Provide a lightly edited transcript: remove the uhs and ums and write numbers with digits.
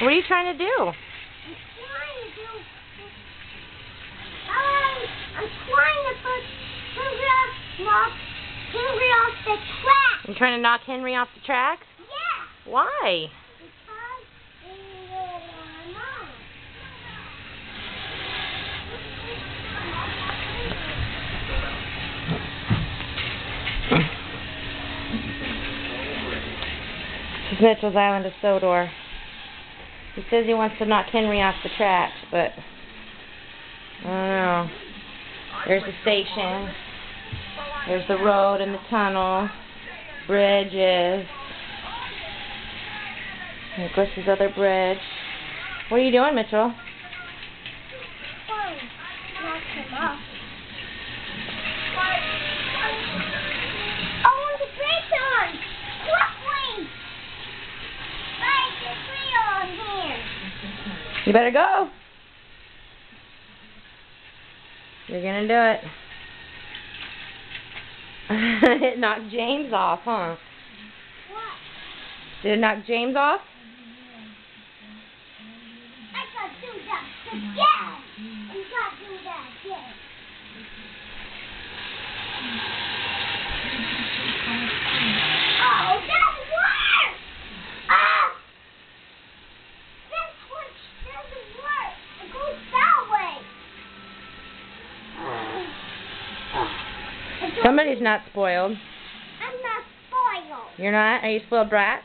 What are you trying to do? I'm trying to put Henry off the track. You're trying to knock Henry off the tracks? Yeah. Why? Because This is Mitchell's Island of Sodor. He says he wants to knock Henry off the tracks, but I don't know. There's the station. There's the road and the tunnel. Bridges. And of course, this other bridge. What are you doing, Mitchell? knock him off. You better go. You're gonna do it. It knocked James off, huh? What? Did it knock James off? I gotta do that again. You gotta do that again. Oh, that worked! Ah! This switch doesn't work. It goes that way. Somebody's not spoiled. I'm not spoiled. You're not? Are you a spoiled brat?